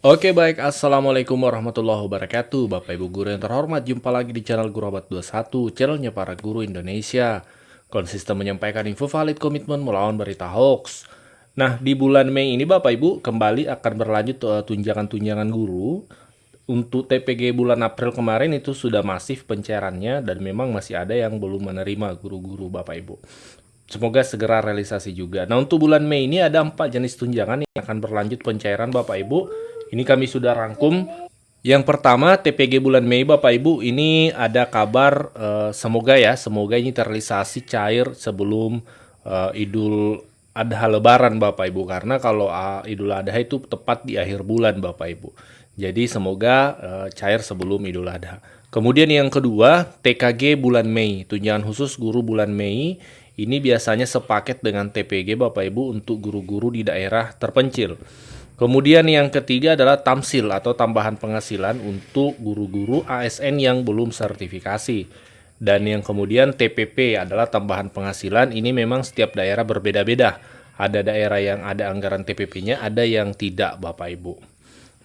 Oke baik, Assalamualaikum warahmatullahi wabarakatuh. Bapak Ibu guru yang terhormat, jumpa lagi di channel Guru Abad 21, channelnya para guru Indonesia. Konsisten menyampaikan info valid, komitmen melawan berita hoax. Nah, di bulan Mei ini Bapak Ibu kembali akan berlanjut tunjangan-tunjangan guru. Untuk TPG bulan April kemarin itu sudah masif pencairannya dan memang masih ada yang belum menerima guru-guru Bapak Ibu. Semoga segera realisasi juga. Nah, untuk bulan Mei ini ada 4 jenis tunjangan yang akan berlanjut pencairan Bapak Ibu. Ini kami sudah rangkum. Yang pertama, TPG bulan Mei Bapak Ibu, ini ada kabar semoga ini terrealisasi cair sebelum Idul Adha Lebaran Bapak Ibu. Karena kalau Idul Adha itu tepat di akhir bulan Bapak Ibu. Jadi semoga cair sebelum Idul Adha. Kemudian yang kedua, TKG bulan Mei, tunjangan khusus guru bulan Mei. Ini biasanya sepaket dengan TPG Bapak Ibu untuk guru-guru di daerah terpencil. Kemudian yang ketiga adalah tamsil atau tambahan penghasilan untuk guru-guru ASN yang belum sertifikasi. Dan yang kemudian TPP adalah tambahan penghasilan. Ini memang setiap daerah berbeda-beda. Ada daerah yang ada anggaran TPP-nya, ada yang tidak Bapak Ibu.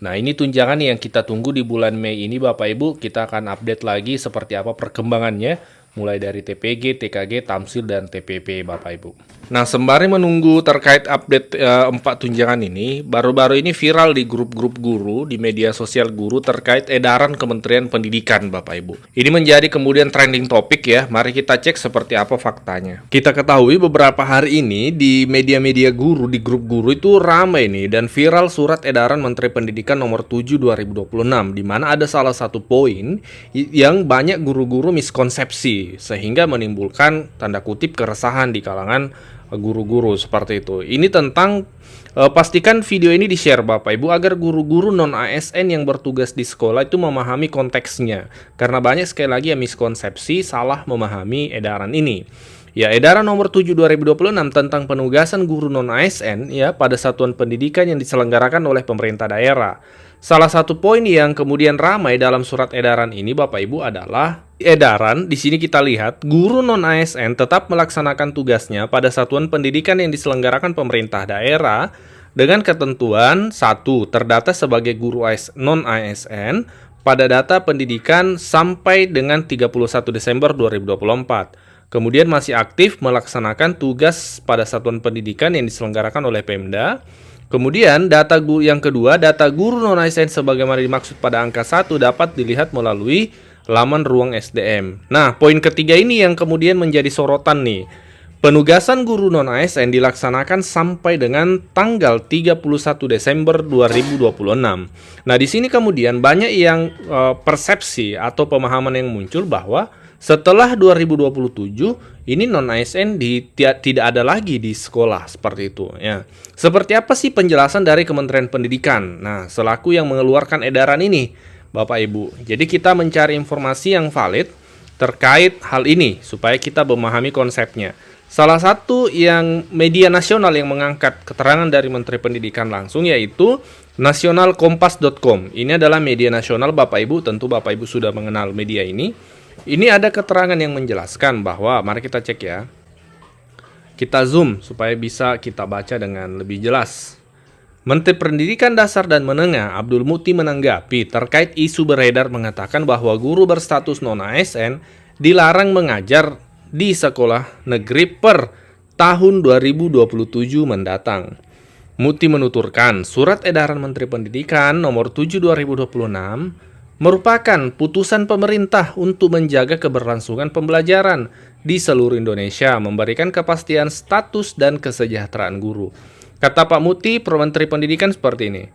Nah, ini tunjangan yang kita tunggu di bulan Mei ini Bapak Ibu. Kita akan update lagi seperti apa perkembangannya. Mulai dari TPG, TKG, Tamsil, dan TPP Bapak Ibu. Nah, sembari menunggu terkait update 4 tunjangan ini, baru-baru ini viral di grup-grup guru, di media sosial guru terkait edaran Kementerian Pendidikan Bapak Ibu. Ini menjadi kemudian trending topik ya, mari kita cek seperti apa faktanya. Kita ketahui beberapa hari ini di media-media guru, di grup guru itu ramai nih dan viral surat edaran Menteri Pendidikan nomor 7 2026, di mana ada salah satu poin yang banyak guru-guru miskonsepsi, sehingga menimbulkan tanda kutip keresahan di kalangan guru-guru seperti itu. Ini tentang pastikan video ini di-share Bapak Ibu agar guru-guru non-ASN yang bertugas di sekolah itu memahami konteksnya. Karena banyak sekali lagi yang miskonsepsi salah memahami edaran ini. Ya, edaran nomor 7 2026 tentang penugasan guru non-ASN ya pada satuan pendidikan yang diselenggarakan oleh pemerintah daerah. Salah satu poin yang kemudian ramai dalam surat edaran ini Bapak Ibu adalah edaran di sini kita lihat guru non-ASN tetap melaksanakan tugasnya pada satuan pendidikan yang diselenggarakan pemerintah daerah dengan ketentuan 1. Terdata sebagai guru non-ASN pada data pendidikan sampai dengan 31 Desember 2024. Kemudian masih aktif melaksanakan tugas pada satuan pendidikan yang diselenggarakan oleh Pemda. Kemudian yang kedua, data guru non-ASN sebagaimana dimaksud pada angka 1 dapat dilihat melalui laman ruang SDM. Nah, poin ketiga ini yang kemudian menjadi sorotan nih. Penugasan guru non-ASN dilaksanakan sampai dengan tanggal 31 Desember 2026. Nah, di sini kemudian banyak yang persepsi atau pemahaman yang muncul bahwa setelah 2027 ini non-ASN tidak ada lagi di sekolah seperti itu ya. Seperti apa sih penjelasan dari Kementerian Pendidikan? Nah, selaku yang mengeluarkan edaran ini Bapak Ibu. Jadi kita mencari informasi yang valid terkait hal ini supaya kita memahami konsepnya. Salah satu yang media nasional yang mengangkat keterangan dari Menteri Pendidikan langsung yaitu nasionalkompas.com. Ini adalah media nasional Bapak Ibu, tentu Bapak Ibu sudah mengenal media ini. Ini ada keterangan yang menjelaskan bahwa, mari kita cek ya. Kita zoom supaya bisa kita baca dengan lebih jelas. Menteri Pendidikan Dasar dan Menengah Abdul Muti menanggapi terkait isu beredar mengatakan bahwa guru berstatus non-ASN dilarang mengajar di sekolah negeri per tahun 2027 mendatang. Muti menuturkan surat edaran Menteri Pendidikan nomor 7 2026 merupakan putusan pemerintah untuk menjaga keberlangsungan pembelajaran di seluruh Indonesia, memberikan kepastian status dan kesejahteraan guru. Kata Pak Muti, Menteri Pendidikan seperti ini.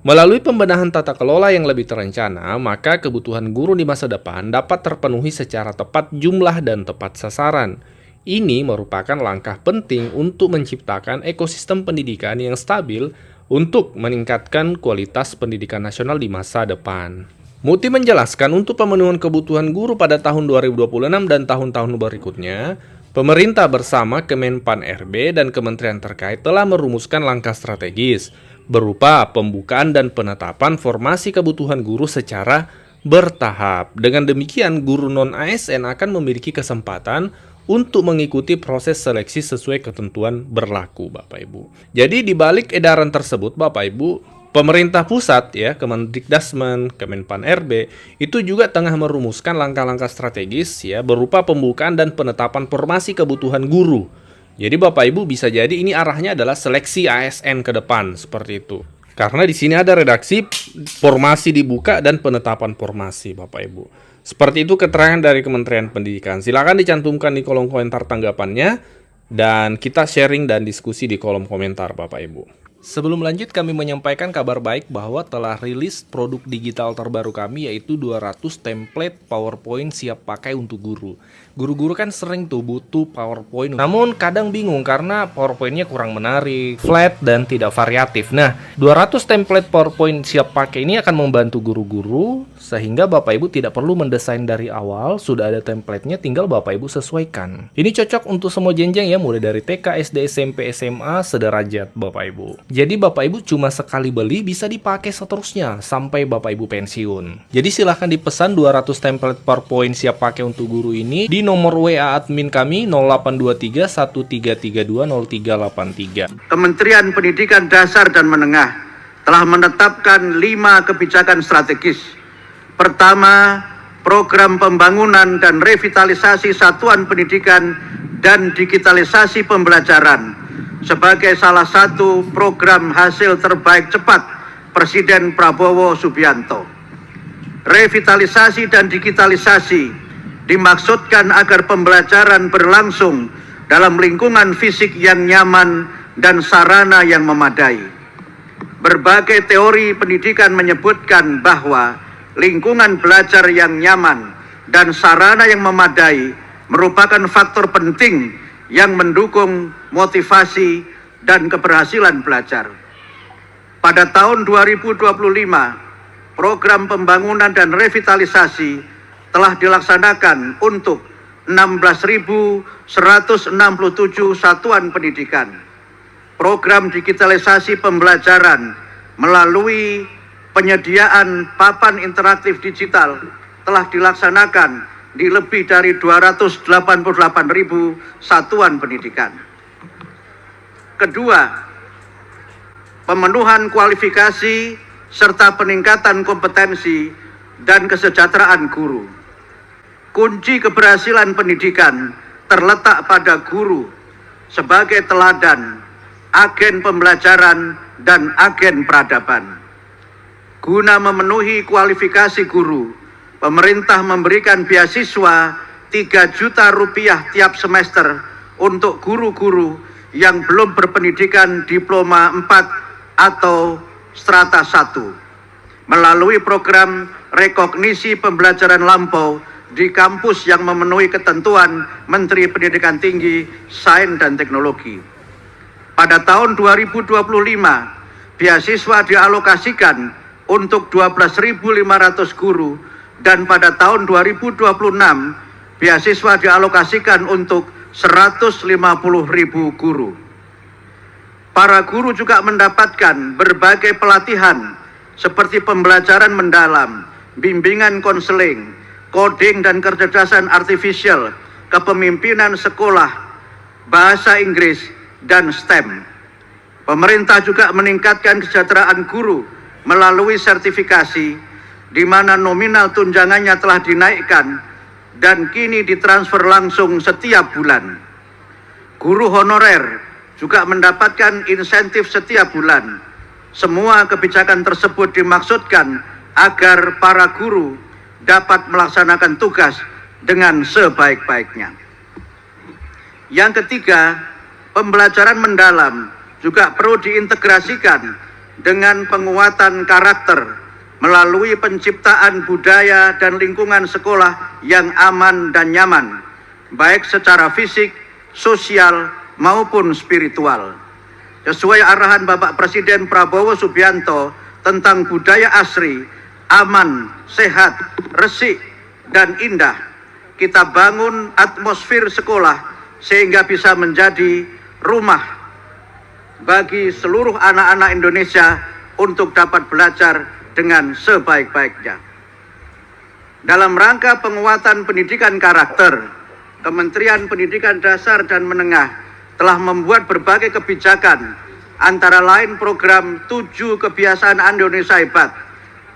Melalui pembenahan tata kelola yang lebih terencana, maka kebutuhan guru di masa depan dapat terpenuhi secara tepat jumlah dan tepat sasaran. Ini merupakan langkah penting untuk menciptakan ekosistem pendidikan yang stabil untuk meningkatkan kualitas pendidikan nasional di masa depan. Muti menjelaskan untuk pemenuhan kebutuhan guru pada tahun 2026 dan tahun-tahun berikutnya, pemerintah bersama Kemenpan RB dan kementerian terkait telah merumuskan langkah strategis berupa pembukaan dan penetapan formasi kebutuhan guru secara bertahap. Dengan demikian, guru non-ASN akan memiliki kesempatan untuk mengikuti proses seleksi sesuai ketentuan berlaku, Bapak Ibu. Jadi di balik edaran tersebut, Bapak Ibu, Pemerintah pusat ya, Kemendikdasmen, Kemenpan RB itu juga tengah merumuskan langkah-langkah strategis ya berupa pembukaan dan penetapan formasi kebutuhan guru. Jadi Bapak Ibu bisa jadi ini arahnya adalah seleksi ASN ke depan seperti itu. Karena di sini ada redaksi formasi dibuka dan penetapan formasi Bapak Ibu. Seperti itu keterangan dari Kementerian Pendidikan. Silakan dicantumkan di kolom komentar tanggapannya dan kita sharing dan diskusi di kolom komentar Bapak Ibu. Sebelum lanjut, kami menyampaikan kabar baik bahwa telah rilis produk digital terbaru kami, yaitu 200 template PowerPoint siap pakai untuk guru. Guru-guru kan sering tuh butuh PowerPoint, namun kadang bingung karena PowerPoint-nya kurang menarik, flat, dan tidak variatif. Nah, 200 template PowerPoint siap pakai ini akan membantu guru-guru, sehingga Bapak Ibu tidak perlu mendesain dari awal, sudah ada template-nya, tinggal Bapak Ibu sesuaikan. Ini cocok untuk semua jenjang ya, mulai dari TK, SD, SMP, SMA, sederajat Bapak Ibu. Jadi Bapak Ibu cuma sekali beli bisa dipakai seterusnya sampai Bapak Ibu pensiun. Jadi silahkan dipesan 200 template PowerPoint siap pakai untuk guru ini di nomor WA admin kami 0823 1332 0383. Kementerian Pendidikan Dasar dan Menengah telah menetapkan 5 kebijakan strategis. Pertama, program pembangunan dan revitalisasi satuan pendidikan dan digitalisasi pembelajaran sebagai salah satu program hasil terbaik cepat Presiden Prabowo Subianto. Revitalisasi dan digitalisasi dimaksudkan agar pembelajaran berlangsung dalam lingkungan fisik yang nyaman dan sarana yang memadai. Berbagai teori pendidikan menyebutkan bahwa lingkungan belajar yang nyaman dan sarana yang memadai merupakan faktor penting yang mendukung motivasi dan keberhasilan belajar. Pada tahun 2025, program pembangunan dan revitalisasi telah dilaksanakan untuk 16.167 satuan pendidikan. Program digitalisasi pembelajaran melalui penyediaan papan interaktif digital telah dilaksanakan di lebih dari 288.000 satuan pendidikan. Kedua, pemenuhan kualifikasi serta peningkatan kompetensi dan kesejahteraan guru. Kunci keberhasilan pendidikan terletak pada guru sebagai teladan, agen pembelajaran, dan agen peradaban. Guna memenuhi kualifikasi guru, pemerintah memberikan beasiswa 3 juta rupiah tiap semester untuk guru-guru yang belum berpendidikan diploma 4 atau strata 1 melalui program rekognisi pembelajaran lampau di kampus yang memenuhi ketentuan Menteri Pendidikan Tinggi, Sains dan Teknologi. Pada tahun 2025, beasiswa dialokasikan untuk 12.500 guru dan pada tahun 2026 beasiswa dialokasikan untuk 150.000 guru. Para guru juga mendapatkan berbagai pelatihan seperti pembelajaran mendalam, bimbingan konseling, coding dan kecerdasan artifisial, kepemimpinan sekolah, bahasa Inggris, dan STEM. Pemerintah juga meningkatkan kesejahteraan guru melalui sertifikasi, di mana nominal tunjangannya telah dinaikkan dan kini ditransfer langsung setiap bulan. Guru honorer juga mendapatkan insentif setiap bulan. Semua kebijakan tersebut dimaksudkan agar para guru dapat melaksanakan tugas dengan sebaik-baiknya. Yang ketiga, pembelajaran mendalam juga perlu diintegrasikan dengan penguatan karakter melalui penciptaan budaya dan lingkungan sekolah yang aman dan nyaman, baik secara fisik, sosial, maupun spiritual. Sesuai arahan Bapak Presiden Prabowo Subianto tentang budaya asri, aman, sehat, resik, dan indah, kita bangun atmosfer sekolah sehingga bisa menjadi rumah bagi seluruh anak-anak Indonesia untuk dapat belajar dengan sebaik-baiknya. Dalam rangka penguatan pendidikan karakter, Kementerian Pendidikan Dasar dan Menengah telah membuat berbagai kebijakan antara lain program 7 kebiasaan Indonesia Hebat,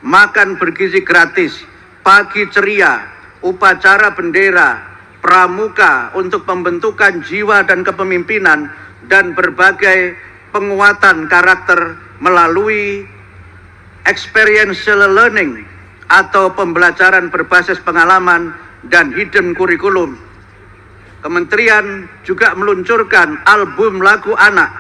makan bergizi gratis, pagi ceria, upacara bendera, pramuka untuk pembentukan jiwa dan kepemimpinan, dan berbagai penguatan karakter melalui experiential learning atau pembelajaran berbasis pengalaman dan hidden curriculum. Kementerian juga meluncurkan album lagu anak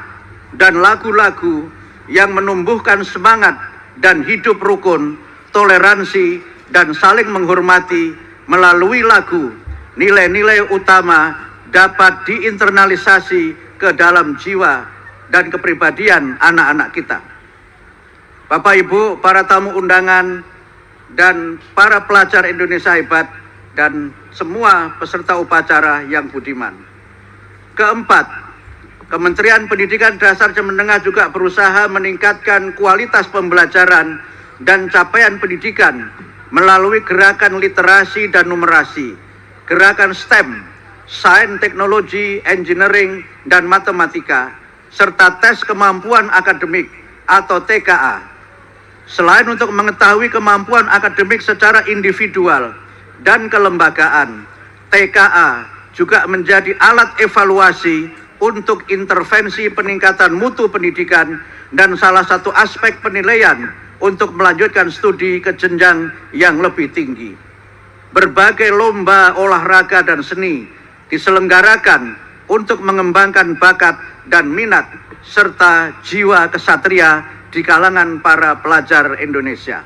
dan lagu-lagu yang menumbuhkan semangat dan hidup rukun, toleransi, dan saling menghormati melalui lagu. Nilai-nilai utama dapat diinternalisasi ke dalam jiwa dan kepribadian anak-anak kita. Bapak Ibu, para tamu undangan, dan para pelajar Indonesia Hebat, dan semua peserta upacara yang budiman. Keempat, Kementerian Pendidikan Dasar dan Menengah juga berusaha meningkatkan kualitas pembelajaran dan capaian pendidikan melalui gerakan literasi dan numerasi, gerakan STEM, Sains, Teknologi, Engineering, dan Matematika, serta tes kemampuan akademik atau TKA. Selain untuk mengetahui kemampuan akademik secara individual dan kelembagaan, TKA juga menjadi alat evaluasi untuk intervensi peningkatan mutu pendidikan dan salah satu aspek penilaian untuk melanjutkan studi ke jenjang yang lebih tinggi. Berbagai lomba olahraga dan seni diselenggarakan untuk mengembangkan bakat dan minat serta jiwa kesatria di kalangan para pelajar Indonesia.